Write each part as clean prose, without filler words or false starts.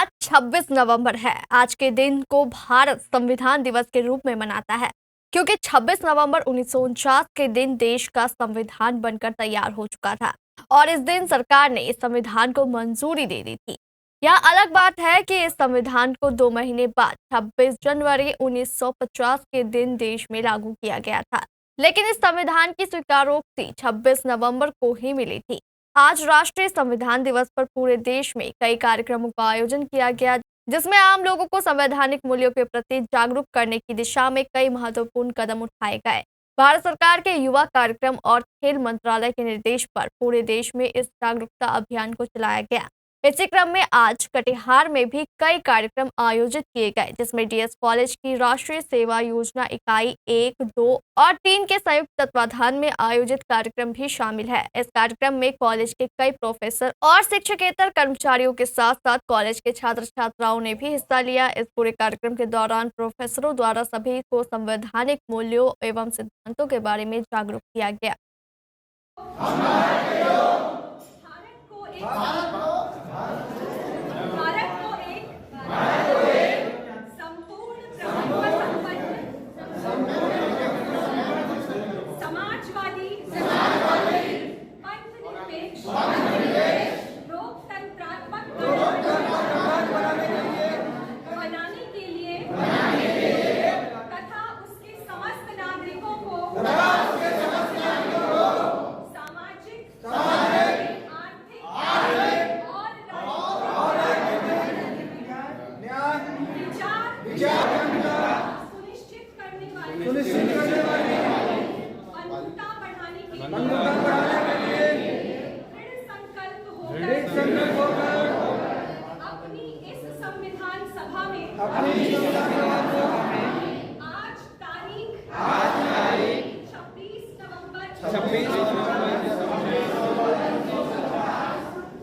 आज 26 नवंबर है। आज के दिन को भारत संविधान दिवस के रूप में मनाता है क्योंकि 26 नवंबर 1949 के दिन देश का संविधान बनकर तैयार हो चुका था और इस दिन सरकार ने इस संविधान को मंजूरी दे दी थी। यह अलग बात है कि इस संविधान को 2 महीने बाद 26 जनवरी 1950 के दिन देश में लागू किया गया था, लेकिन इस संविधान की स्वीकारोक्ति 26 नवंबर को ही मिली थी। आज राष्ट्रीय संविधान दिवस पर पूरे देश में कई कार्यक्रमों का आयोजन किया गया, जिसमें आम लोगों को संवैधानिक मूल्यों के प्रति जागरूक करने की दिशा में कई महत्वपूर्ण कदम उठाए गए। भारत सरकार के युवा कार्यक्रम और खेल मंत्रालय के निर्देश पर पूरे देश में इस जागरूकता अभियान को चलाया गया। इसी क्रम में आज कटिहार में भी कई कार्यक्रम आयोजित किए गए, जिसमें डीएस कॉलेज की राष्ट्रीय सेवा योजना इकाई 1, 2 और 3 के संयुक्त तत्वाधान में आयोजित कार्यक्रम भी शामिल है। इस कार्यक्रम में कॉलेज के कई प्रोफेसर और शिक्षकेतर कर्मचारियों के साथ साथ कॉलेज के छात्र छात्राओं ने भी हिस्सा लिया। इस पूरे कार्यक्रम के दौरान प्रोफेसरों द्वारा सभी को संवैधानिक मूल्यों एवं सिद्धांतों के बारे में जागरूक किया गया। अपनी इस संविधान सभा में आज तारीख 26 नवंबर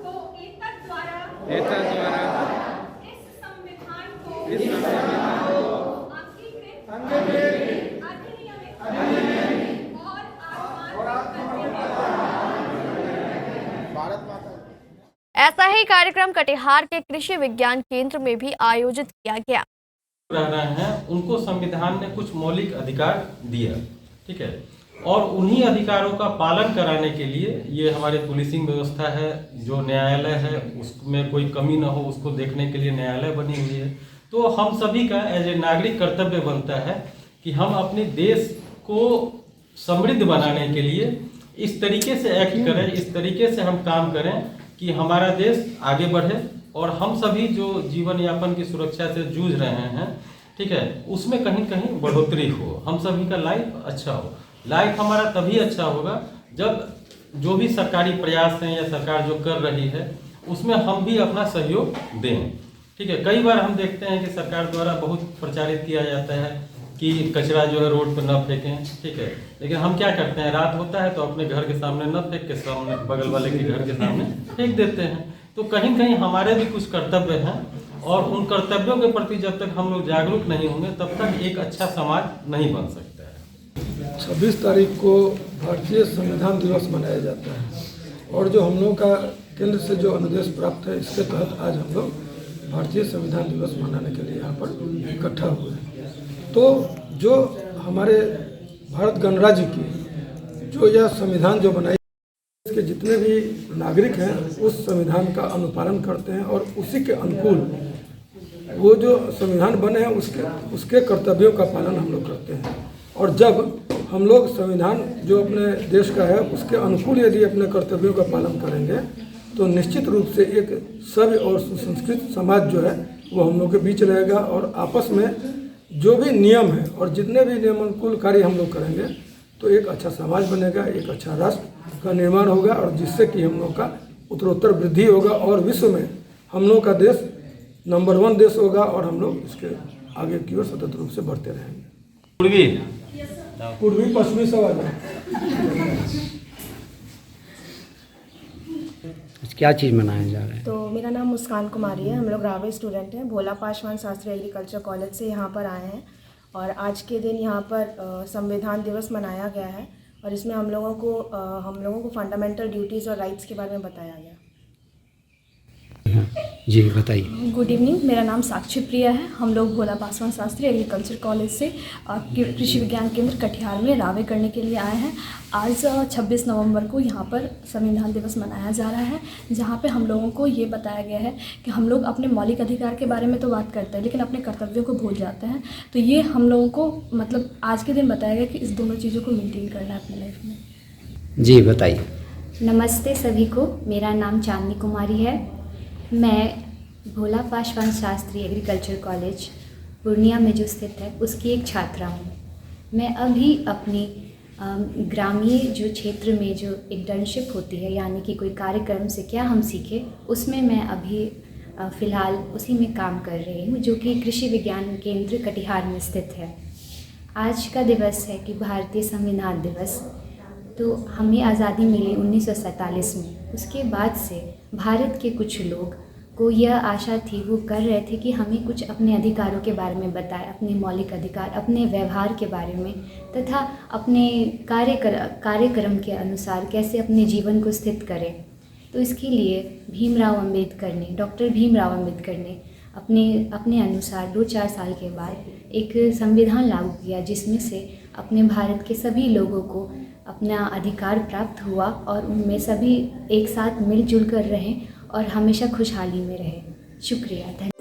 को एकता द्वारा इस संविधान को अंगीकृत अधिनियमित और ऐसा ही कार्यक्रम कटिहार के कृषि विज्ञान केंद्र में भी आयोजित किया गया। रह रहे हैं उनको संविधान ने कुछ मौलिक अधिकार दिया, ठीक है, और उन्हीं अधिकारों का पालन कराने के लिए ये हमारे पुलिसिंग व्यवस्था है, जो न्यायालय है उसमें कोई कमी ना हो उसको देखने के लिए न्यायालय बनी हुई है। तो हम सभी का एज ए नागरिक कर्तव्य बनता है कि हम अपने देश को समृद्ध बनाने के लिए इस तरीके से एक्ट करें, इस तरीके से हम काम करें कि हमारा देश आगे बढ़े और हम सभी जो जीवन यापन की सुरक्षा से जूझ रहे हैं, ठीक है, उसमें कहीं कहीं बढ़ोतरी हो, हम सभी का लाइफ अच्छा हो। लाइफ हमारा तभी अच्छा होगा जब जो भी सरकारी प्रयास हैं या सरकार जो कर रही है उसमें हम भी अपना सहयोग दें, ठीक है। कई बार हम देखते हैं कि सरकार द्वारा बहुत प्रचारित किया जाता है कि कचरा जो है रोड पर न फेंकें, ठीक है, लेकिन हम क्या करते हैं, रात होता है तो अपने घर के सामने न फेंक के सामने बगल वाले के घर के सामने फेंक देते हैं। तो कहीं कहीं हमारे भी कुछ कर्तव्य हैं और उन कर्तव्यों के प्रति जब तक हम लोग जागरूक नहीं होंगे तब तक एक अच्छा समाज नहीं बन सकता है। 26 तारीख को भारतीय संविधान दिवस मनाया जाता है और जो हम लोग का केंद्र से जो अनुदेश प्राप्त है इसके तहत आज हम लोग भारतीय संविधान दिवस मनाने के लिए यहाँ पर इकट्ठा हुए हैं। तो जो हमारे भारत गणराज्य की जो यह संविधान जो बनाई, इसके जितने भी नागरिक हैं उस संविधान का अनुपालन करते हैं और उसी के अनुकूल वो जो संविधान बने हैं उसके कर्तव्यों का पालन हम लोग करते हैं। और जब हम लोग संविधान जो अपने देश का है उसके अनुकूल यदि अपने कर्तव्यों का पालन करेंगे तो निश्चित रूप से एक सभ्य और सुसंस्कृत समाज जो है वो हम लोग के बीच रहेगा और आपस में जो भी नियम है और जितने भी नियमानुकूल कार्य हम लोग करेंगे तो एक अच्छा समाज बनेगा, एक अच्छा राष्ट्र का निर्माण होगा और जिससे कि हम लोग का उत्तरोत्तर वृद्धि होगा और विश्व में हम लोग का देश नंबर 1 देश होगा और हम लोग इसके आगे की ओर सतत रूप से बढ़ते रहेंगे। पूर्वी पश्चिमी सवाल क्या चीज़ मनाया जा रहा है? तो मेरा नाम मुस्कान कुमारी है। हम लोग रावे स्टूडेंट हैं, भोला पासवान शास्त्री एग्रीकल्चर कॉलेज से यहाँ पर आए हैं और आज के दिन यहाँ पर संविधान दिवस मनाया गया है और इसमें हम लोगों को फंडामेंटल ड्यूटीज़ और राइट्स के बारे में बताया गया। जी बताइए। गुड इवनिंग, मेरा नाम साक्षी प्रिया है। हम लोग भोला पासवान शास्त्री एग्रीकल्चर कॉलेज से कृषि विज्ञान केंद्र कटिहार में रावे करने के लिए आए हैं। आज 26 नवंबर को यहाँ पर संविधान दिवस मनाया जा रहा है, जहाँ पे हम लोगों को ये बताया गया है कि हम लोग अपने मौलिक अधिकार के बारे में तो बात करते हैं, लेकिन अपने कर्तव्यों को भूल जाते हैं। तो ये हम लोगों को मतलब आज के दिन बताया गया कि इस दोनों चीज़ों को मेंटेन करना है अपनी लाइफ में। जी बताइए। नमस्ते सभी को, मेरा नाम चांदनी कुमारी है। मैं भोला पासवान शास्त्री एग्रीकल्चर कॉलेज पूर्णिया में जो स्थित है उसकी एक छात्रा हूँ। मैं अभी अपनी ग्रामीण जो क्षेत्र में जो इंटर्नशिप होती है, यानी कि कोई कार्यक्रम से क्या हम सीखे, उसमें मैं अभी फ़िलहाल उसी में काम कर रही हूँ, जो कि कृषि विज्ञान केंद्र कटिहार में स्थित है। आज का दिवस है कि भारतीय संविधान दिवस। तो हमें आज़ादी मिली 1947 में। उसके बाद से भारत के कुछ लोग को यह आशा थी, वो कर रहे थे कि हमें कुछ अपने अधिकारों के बारे में बताएं, अपने मौलिक अधिकार, अपने व्यवहार के बारे में, तथा अपने कार्यक्रम के अनुसार कैसे अपने जीवन को स्थित करें। तो इसके लिए डॉक्टर भीमराव अम्बेडकर ने अपने अनुसार 2-4 साल के बाद एक संविधान लागू किया, जिसमें से अपने भारत के सभी लोगों को अपना अधिकार प्राप्त हुआ और उनमें सभी एक साथ मिलजुल कर रहें और हमेशा खुशहाली में रहें। शुक्रिया, धन्यवाद।